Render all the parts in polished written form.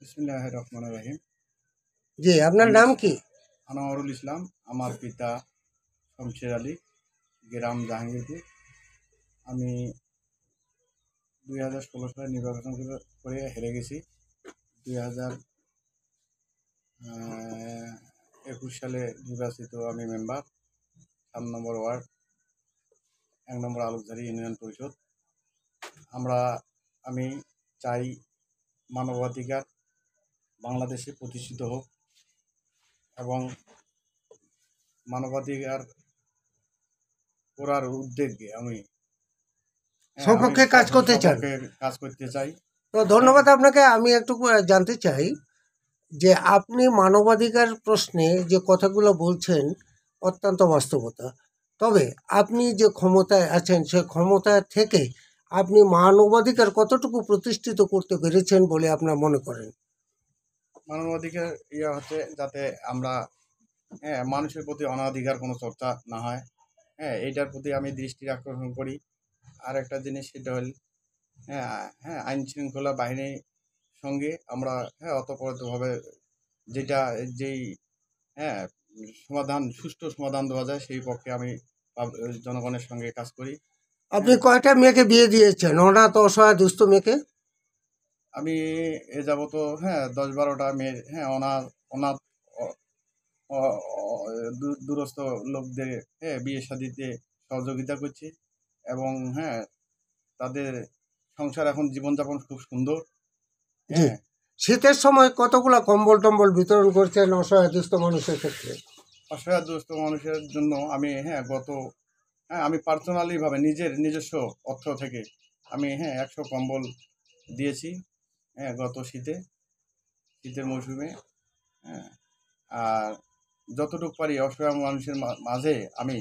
বিসমিল্লাহির রহমানির রহিম। জি, আপনার নাম কি? আনোয়ারুল ইসলাম। আমার পিতা শমশের আলী, গ্রাম জাহাঙ্গীরপুর। আমি 2016 সালে নির্বাচন করে হেরে গেছি। 2021 সালে নির্বাচিত আমি মেম্বার, 7 নম্বর ওয়ার্ড, 1 নম্বর আলোকঝাড়ি ইউনিয়ন পরিষদ। আমি চাই মানবাধিকার বাংলাদেশে প্রতিষ্ঠিত হোক এবং মানবাধিকার করার উদ্যোগে আমি সপক্ষে কাজ করতে চান? কাজ করতে চাই। তো ধন্যবাদ আপনাকে। আমি একটু জানতে চাই যে আপনি মানবাধিকার প্রশ্নে যে কথাগুলো বলছেন অত্যন্ত বাস্তবতা। তবে আপনি যে ক্ষমতায় আছেন সে ক্ষমতা থেকে আপনি মানবাধিকার কতটুকু প্রতিষ্ঠিত করতে পেরেছেন বলে আপনার মনে করেন? মানবাধিকার হচ্ছে যাতে আমরা মানুষের প্রতি অনাধিকার কোনো চর্চা না হয়, এইটার প্রতি আমি দৃষ্টি আকর্ষণ করি। আর একটা জিনিস সেটা হল আইন শৃঙ্খলা বাহিনীর সঙ্গে আমরা ওতপ্রোতভাবে যেই সুষ্ঠু সমাধান দেওয়া যায় সেই পক্ষে আমি জনগণের সঙ্গে কাজ করি। আপনি কয়টা মেয়েকে বিয়ে দিয়েছেন, অনাথ অসহায় দুস্থ মেয়েকে? আমি এ যাবত 10-12টা মেয়ের অনাথ অনাথ দূরস্থ লোকদের বিয়ে শাদিতে সহযোগিতা করছি এবং তাদের সংসার এখন জীবনযাপন খুব সুন্দর। শীতের সময় কতগুলো কম্বল টম্বল বিতরণ করছেন অসহায় দুস্থ মানুষের ক্ষেত্রে? অসহায় দুস্থ মানুষের জন্য আমি আমি পার্সোনালিভাবে নিজস্ব অর্থ থেকে আমি 100 কম্বল দিয়েছি গত শীতের মৌসুমে। আর যতটুকু পারি অসহায় মানুষের মাঝে আমি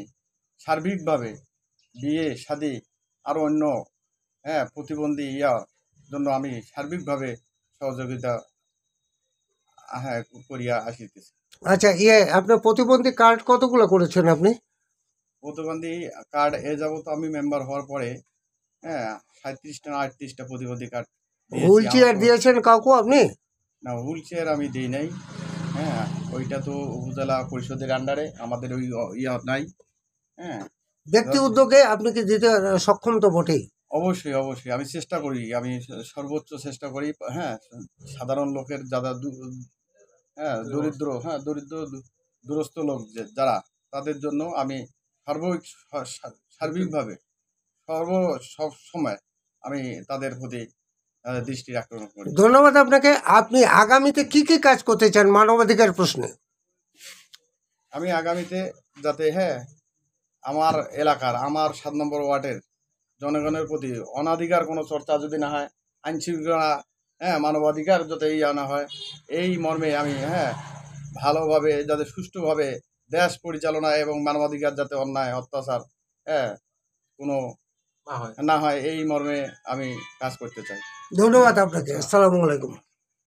সার্বিকভাবে বিয়ে শাদী আরও অন্য প্রতিবন্ধী জন্য আমি সার্বিকভাবে সহযোগিতা করিয়া আসিতেছি। আচ্ছা, আপনার প্রতিবন্ধী কার্ড কতগুলো করেছেন আপনি? প্রতিবন্ধী কার্ড যাবত আমি মেম্বার হওয়ার পরে 37টা না 38টা প্রতিবন্ধী কার্ড। হুইল চেয়ার দিয়েছেন কাউকে আপনি? না, হুইল চেয়ার আমি দিই নাই। ওইটা তো উপজেলা পরিষদের আন্ডারে, আমাদের ওই নাই। ব্যক্তি উদ্যোগে আপনি কি দিতে সক্ষম তো বটেই? অবশ্যই আমি চেষ্টা করি, আমি সর্বোচ্চ চেষ্টা করি। সাধারণ লোকের যারা দরিদ্র দুরস্থ লোক যারা, তাদের জন্য আমি সার্বিকভাবে সব সময় আমি তাদের প্রতি দৃষ্টি আকর্ষণ করি। ধন্যবাদ আপনাকে। আপনি আগামীতে কি কি কাজ করতে চান মানবাধিকার প্রশ্নে? আমি আগামীতে যাতে আমার এলাকার, আমার 7 নম্বর ওয়ার্ডের জনগণের প্রতি অনাধিকার কোনো চর্চা যদি না হয়, আইন শৃঙ্খলা মানবাধিকার যাতে আনা হয়, এই মর্মে আমি ভালোভাবে যাতে সুষ্ঠুভাবে দেশ পরিচালনা এবং মানবাধিকার যাতে অন্যায় অত্যাচার কোনো না হয়, এই মর্মে আমি কাজ করতে চাই। ধন্যবাদ আপনাকে। আসসালামু আলাইকুম।